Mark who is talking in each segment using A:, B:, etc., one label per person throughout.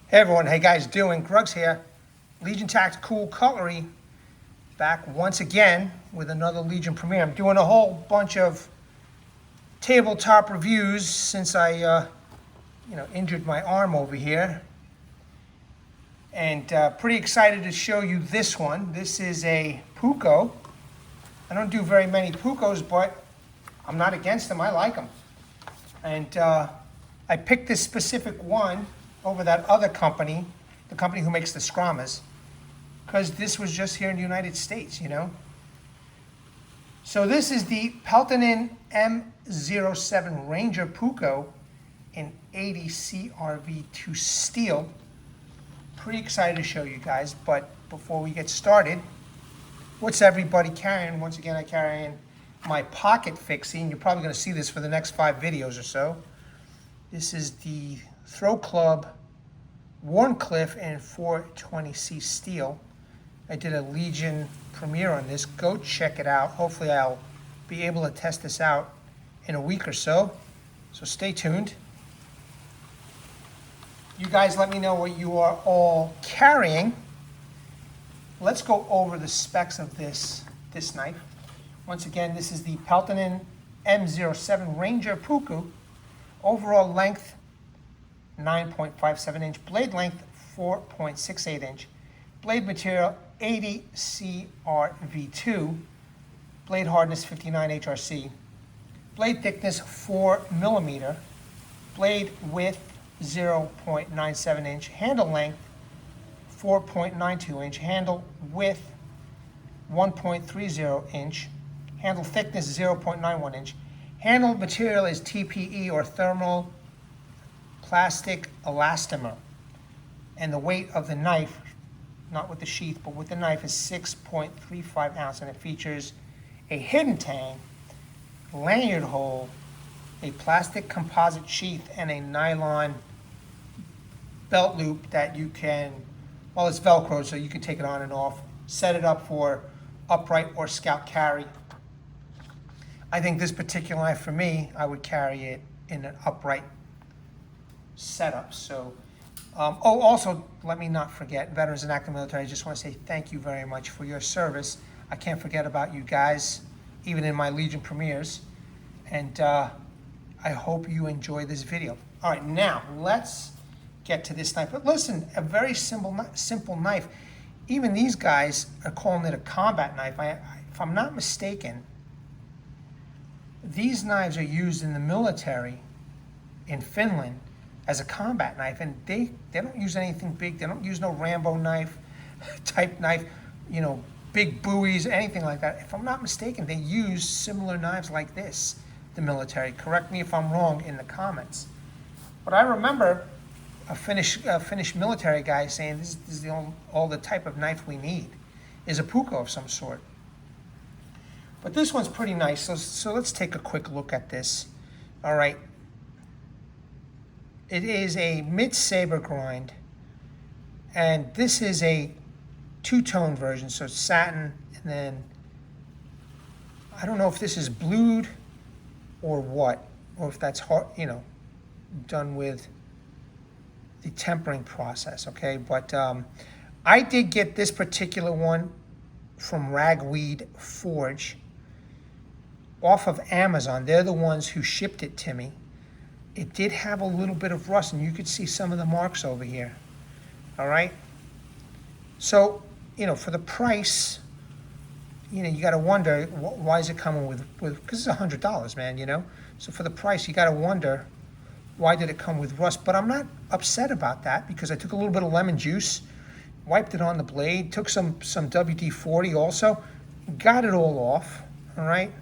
A: Hey everyone, hey guys, doing? Grugs here, Legion Tactical Cutlery, back once again with another Legion premiere. I'm doing a whole bunch of tabletop reviews since I, injured my arm over here, and pretty excited to show you this one. This is a Puukko. I don't do very many Puukkos, but I'm not against them. I like them, and I picked this specific one over that other company, the company who makes the Scramas, because this was just here in the United States, you know. So this is the Peltonen M07 Ranger Puukko in 80 CRV2 steel. Pretty excited to show you guys, but before we get started, what's everybody carrying? Once again, I carry my pocket fixing. You're probably going to see this for the next 5 videos or so. This is the Throw Club Warncliffe and 420C steel. I did a Legion premiere on this. Go check it out. Hopefully I'll be able to test this out in a week or so. So stay tuned. You guys let me know what you are all carrying. Let's go over the specs of this knife. Once again, this is the Peltonen M07 Ranger Puukko. Overall length 9.57 inch, blade length 4.68 inch, blade material 80 CRV2, blade hardness 59 HRC, blade thickness 4 millimeter, blade width 0.97 inch, handle length 4.92 inch, handle width 1.30 inch, handle thickness 0.91 inch, handle material is TPE or thermal plastic elastomer, and the weight of the knife, not with the sheath but with the knife, is 6.35 ounces, and it features a hidden Tang, lanyard hole, a plastic composite sheath, and a nylon belt loop that you can, well, it's Velcro, so you can take it on and off, set it up for upright or scout carry. I think this particular knife, for me, I would carry it in an upright setup. So, also, let me not forget, veterans and active military, I just want to say thank you very much for your service. I can't forget about you guys, even in my Legion premieres. And I hope you enjoy this video. All right, now let's get to this knife. But listen, a very simple knife. Even these guys are calling it a combat knife. If I'm not mistaken, these knives are used in the military in Finland as a combat knife, and they don't use anything big. They don't use no Rambo knife type knife, you know, big buoys, anything like that. If I'm not mistaken, they use similar knives like this, the military. Correct me if I'm wrong in the comments. But I remember a Finnish military guy saying this is all the type of knife we need is a Puukko of some sort. But this one's pretty nice, so let's take a quick look at this. All right. It is a mid-saber grind, and this is a two-tone version, so it's satin, and then I don't know if this is blued or what, or if that's hard, done with the tempering process, okay? But I did get this particular one from Ragweed Forge off of Amazon. They're the ones who shipped it to me. It did have a little bit of rust, and you could see some of the marks over here. All right. So, for the price, you got to wonder why is it coming with because it's $100, man. So for the price, you got to wonder why did it come with rust. But I'm not upset about that because I took a little bit of lemon juice, wiped it on the blade, took some WD-40 also, got it all off. All right.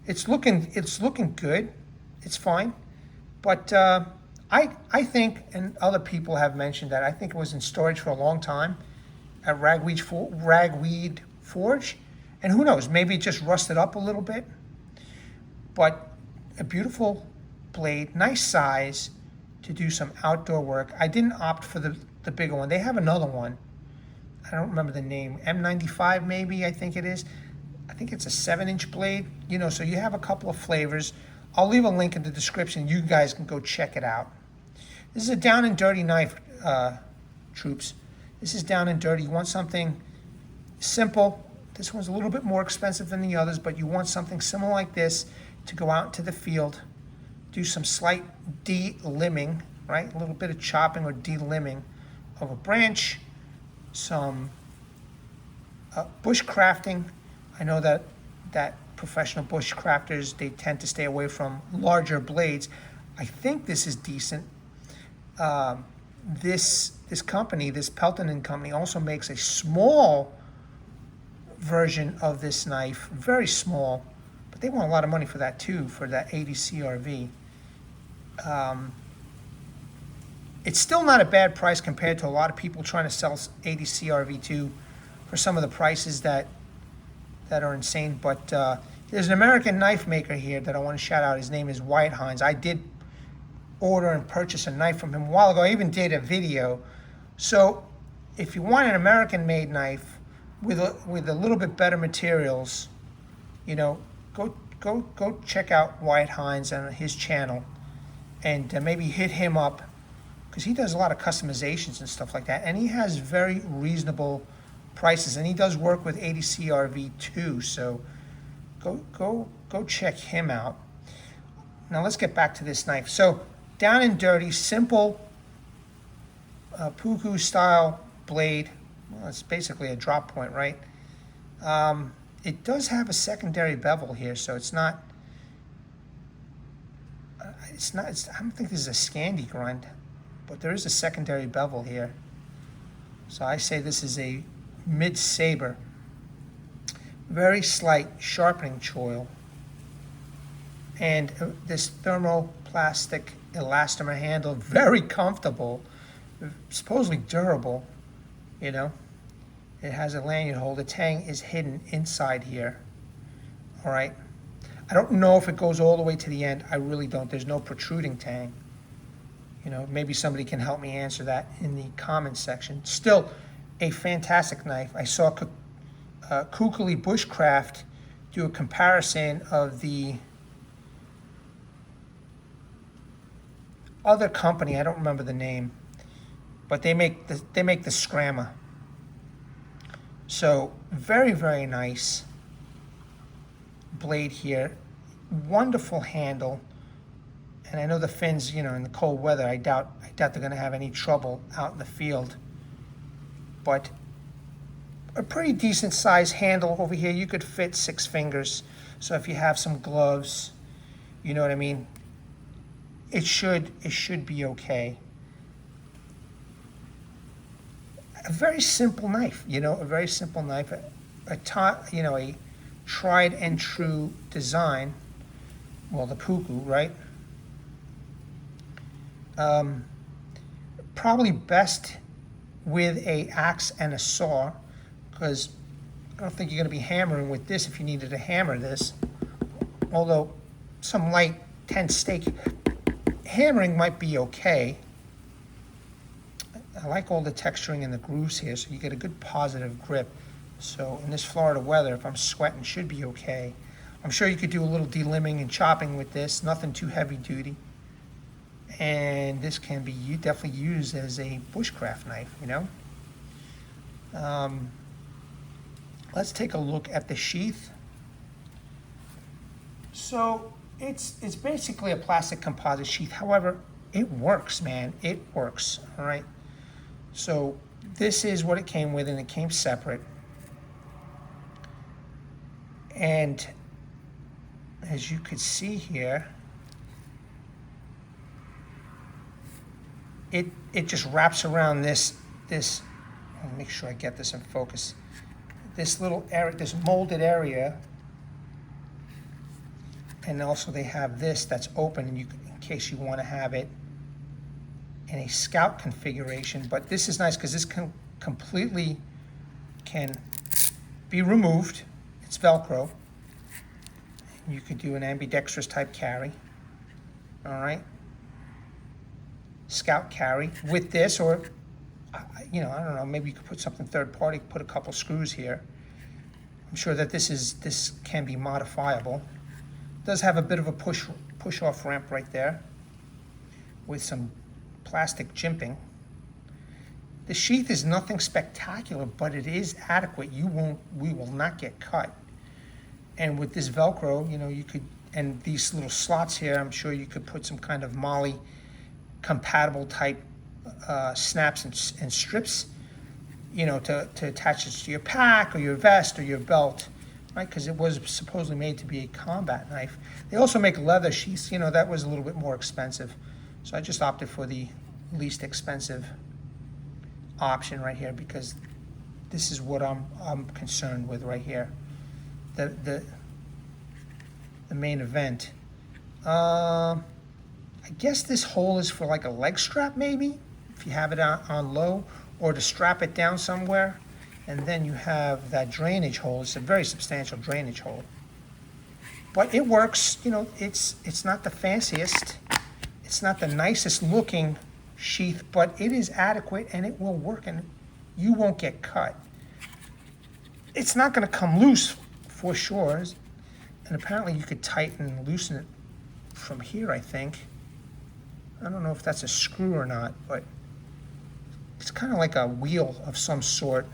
A: It's looking good. It's fine. But I think, and other people have mentioned that, I think it was in storage for a long time at Ragweed Forge. And who knows, maybe it just rusted up a little bit. But a beautiful blade, nice size to do some outdoor work. I didn't opt for the bigger one. They have another one. I don't remember the name. M95 maybe, I think it is. I think it's a 7-inch blade. So you have a couple of flavors. I'll leave a link in the description. You guys can go check it out. This is a down and dirty knife, troops. This is down and dirty. You want something simple. This one's a little bit more expensive than the others, but you want something similar like this to go out into the field, do some slight de-limbing, right? A little bit of chopping or de-limbing of a branch, some bushcrafting. I know that professional bushcrafters, they tend to stay away from larger blades. I think this is decent. This company, this Peltonen company, also makes a small version of this knife, very small, but they want a lot of money for that too, for that 80 CRV. It's still not a bad price compared to a lot of people trying to sell 80 CRV2 for some of the prices that are insane. But there's an American knife maker here that I want to shout out. His name is Wyatt Hines. I did order and purchase a knife from him a while ago. I even did a video. So if you want an American-made knife with a little bit better materials, you know, go check out Wyatt Hines on his channel, and maybe hit him up, because he does a lot of customizations and stuff like that, and he has very reasonable prices, and he does work with 80 CRV too. So go check him out. Now let's get back to this knife. So down and dirty, simple Puukko style blade. Well, it's basically a drop point, right? It does have a secondary bevel here, so it's not. I don't think this is a Scandi grind, but there is a secondary bevel here. So I say this is a mid saber. Very slight sharpening choil, and this thermoplastic elastomer handle, very comfortable, supposedly durable. You know, it has a lanyard hole. The Tang is hidden inside here. All right. I don't know if it goes all the way to the end. I really don't. There's no protruding Tang. You know, maybe somebody can help me answer that in the comments section. Still, a fantastic knife. I saw Kukuli Bushcraft do a comparison of the other company. I don't remember the name, but they make the Scrammer. So very, very nice blade here. Wonderful handle. And I know the fins, you know, in the cold weather, I doubt they're going to have any trouble out in the field. But a pretty decent size handle over here. You could fit 6 fingers. So if you have some gloves, you know what I mean, it should be okay. A very simple knife, you know, a very simple knife. A tried and true design. Well, the Puukko, right? Probably best with a axe and a saw, because I don't think you're going to be hammering with this if you needed to hammer this. Although some light 10 stake hammering might be okay. I like all the texturing and the grooves here, so you get a good positive grip. So in this Florida weather, if I'm sweating, should be okay. I'm sure you could do a little delimbing and chopping with this, nothing too heavy duty. And this can be definitely used as a bushcraft knife, you know. Let's take a look at the sheath. So it's basically a plastic composite sheath. However, it works, man. It works, all right? So this is what it came with, and it came separate. And as you could see here, it just wraps around this, I'll make sure I get this in focus, this little area, this molded area. And also they have this that's open, and you can, in case you want to have it in a scout configuration. But this is nice because this completely can be removed. It's Velcro. You could do an ambidextrous type carry. All right. Scout carry with this, or you know, I don't know, maybe you could put something third party, put a couple screws here. I'm sure that this can be modifiable. It does have a bit of a push off ramp right there with some plastic jimping. The sheath is nothing spectacular, but it is adequate. We will not get cut. And with this Velcro, you know, you could, and these little slots here, I'm sure you could put some kind of Molly compatible type snaps and strips, you know, to attach it to your pack or your vest or your belt, right? Because it was supposedly made to be a combat knife. They also make leather sheaths. You know, that was a little bit more expensive. So I just opted for the least expensive option right here, because this is what I'm concerned with right here. The main event. I guess this hole is for like a leg strap, maybe, if you have it on low, or to strap it down somewhere. And then you have that drainage hole. It's a very substantial drainage hole, but it works. You know, it's not the fanciest, it's not the nicest looking sheath, but it is adequate and it will work, and you won't get cut. It's not going to come loose for sure, and apparently you could tighten and loosen it from here, I think. I don't know if that's a screw or not, but it's kind of like a wheel of some sort.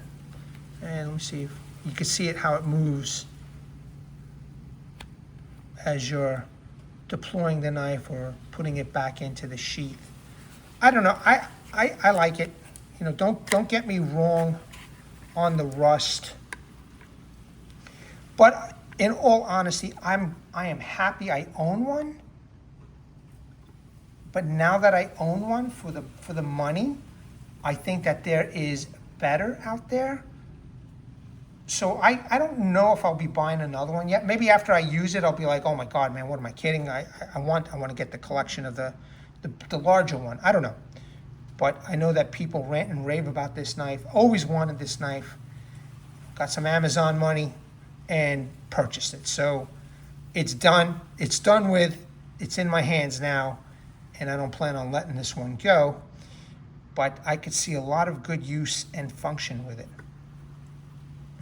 A: And let me see if you can see it, how it moves as you're deploying the knife or putting it back into the sheath. I don't know. I like it. You know, don't get me wrong on the rust. But in all honesty, I am happy I own one. But now that I own one for the money, I think that there is better out there. So I don't know if I'll be buying another one yet. Maybe after I use it, I'll be like, oh my God, man, what am I kidding? I want to get the collection of the larger one. I don't know. But I know that people rant and rave about this knife. Always wanted this knife. Got some Amazon money and purchased it. So it's done. It's done with. It's in my hands now. And I don't plan on letting this one go. But I could see a lot of good use and function with it.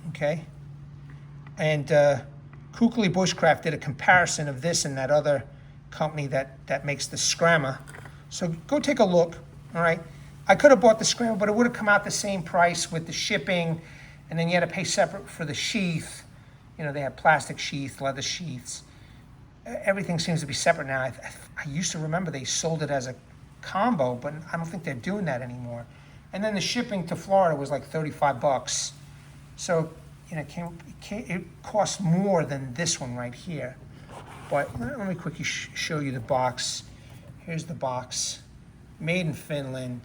A: Okay? And Kukli Bushcraft did a comparison of this and that other company that makes the Scrammer. So go take a look, all right? I could have bought the Scrammer, but it would have come out the same price with the shipping, and then you had to pay separate for the sheath. You know, they have plastic sheath, leather sheaths. Everything seems to be separate now. I used to remember they sold it as a combo, but I don't think they're doing that anymore. And then the shipping to Florida was like $35. So, you know, it costs more than this one right here. But let me quickly show you the box. Here's the box. Made in Finland,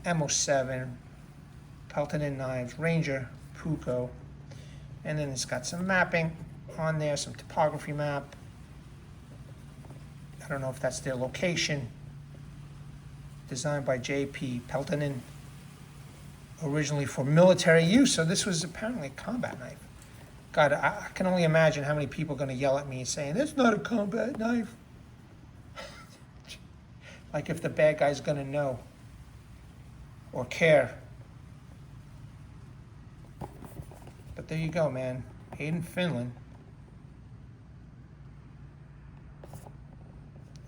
A: M07, Peltonen knives, Ranger Puukko. And then it's got some mapping on there, some topography map. I don't know if that's their location. Designed by J.P. Peltonen. Originally for military use, so this was apparently a combat knife. God, I can only imagine how many people are going to yell at me saying, "It's not a combat knife." Like if the bad guy's going to know or care. But there you go, man. Made in Finland.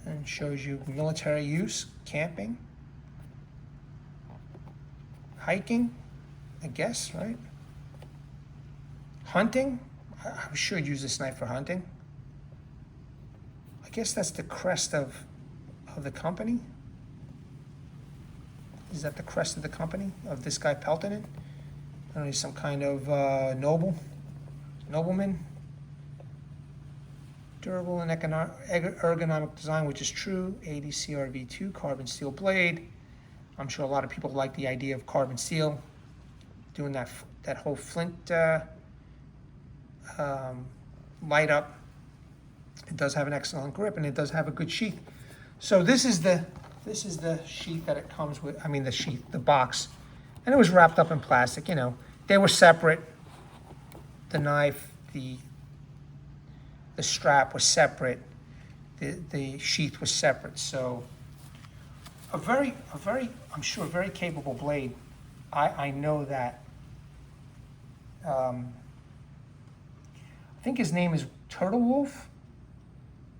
A: And shows you military use, camping, hiking, I guess, right? Hunting. I should use this knife for hunting. I guess that's the crest of the company. Is that the crest of the company of this guy Peltonen? I don't know, he's some kind of nobleman. Durable and ergonomic design, which is true. 80 CRV2 carbon steel blade. I'm sure a lot of people like the idea of carbon steel, doing that whole flint light up. It does have an excellent grip, and it does have a good sheath. So this is the sheath that it comes with. I mean the box, and it was wrapped up in plastic. You know, they were separate. The knife, the strap was separate. The sheath was separate. So a very, I'm sure, very capable blade. I know that. I think his name is Turtle Wolf.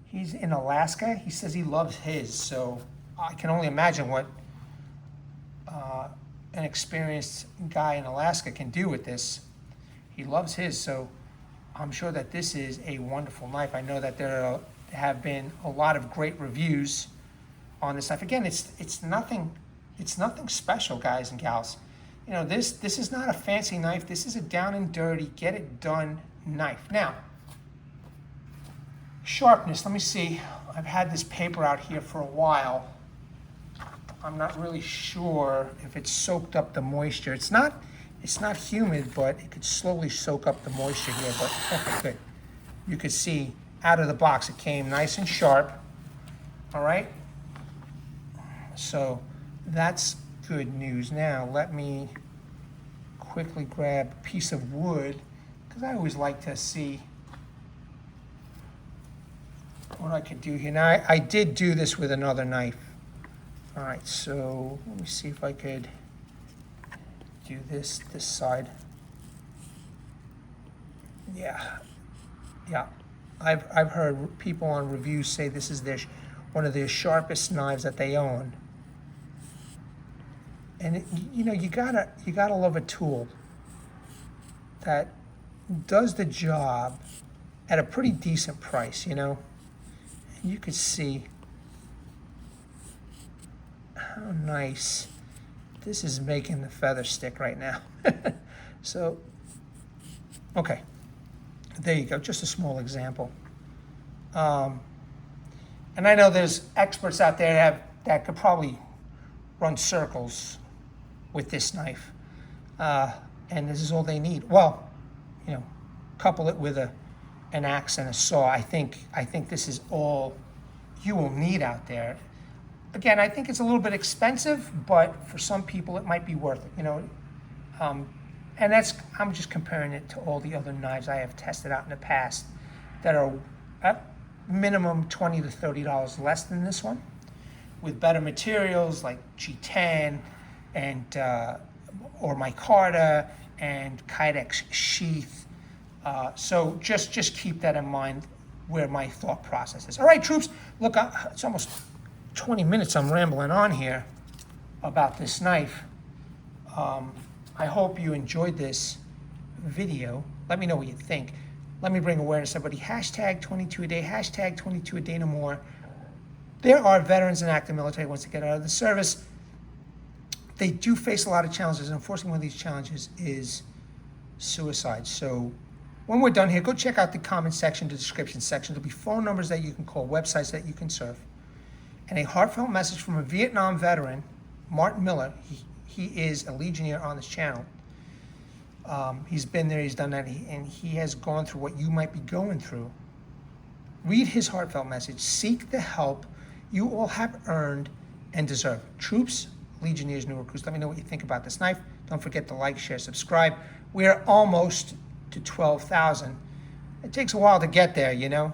A: He's in Alaska. He says he loves his, so I can only imagine what an experienced guy in Alaska can do with this. He loves his, so I'm sure that this is a wonderful knife. I know that there have been a lot of great reviews on this knife. Again, it's nothing special, guys and gals. You know, this is not a fancy knife. This is a down and dirty, get it done knife. Now, sharpness, let me see. I've had this paper out here for a while. I'm not really sure if it's soaked up the moisture. It's not humid, but it could slowly soak up the moisture here, but okay, good. You could see out of the box it came nice and sharp. All right? So that's good news. Now let me quickly grab a piece of wood, because I always like to see what I could do here. Now I did do this with another knife. All right, so let me see if I could do this side. Yeah. I've heard people on reviews say this is one of their sharpest knives that they own. And you know, you gotta love a tool that does the job at a pretty decent price, you know. And you could see how nice this is making the feather stick right now. So, okay, there you go, just a small example. And I know there's experts out there that could probably run circles with this knife, and this is all they need. Well, you know, couple it with an axe and a saw. I think this is all you will need out there. Again, I think it's a little bit expensive, but for some people it might be worth it, you know. And I'm just comparing it to all the other knives I have tested out in the past that are at minimum $20 to $30 less than this one, with better materials like G10 and or micarta and Kydex Sheath. So just keep that in mind where my thought process is. All right, troops, look, it's almost 20 minutes I'm rambling on here about this knife. I hope you enjoyed this video. Let me know what you think. Let me bring awareness to everybody. Hashtag 22 a day, hashtag 22 a day no more. There are veterans and active military once they get out of the service. They do face a lot of challenges, and unfortunately one of these challenges is suicide. So when we're done here, go check out the comment section, the description section. There'll be phone numbers that you can call, websites that you can surf, and a heartfelt message from a Vietnam veteran, Martin Miller. He is a Legionnaire on this channel. He's been there, he's done that, and he has gone through what you might be going through. Read his heartfelt message. Seek the help you all have earned and deserve. Troops, Legionnaires, new recruits, let me know what you think about this knife. Don't forget to like, share, subscribe. We are almost to 12,000. It takes a while to get there, you know.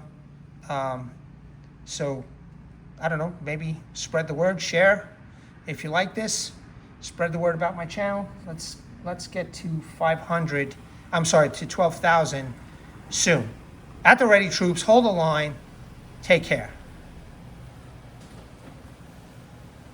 A: So, I don't know, maybe spread the word, share. If you like this, spread the word about my channel. Let's get to 12,000 soon. At the ready, troops, hold the line. Take care.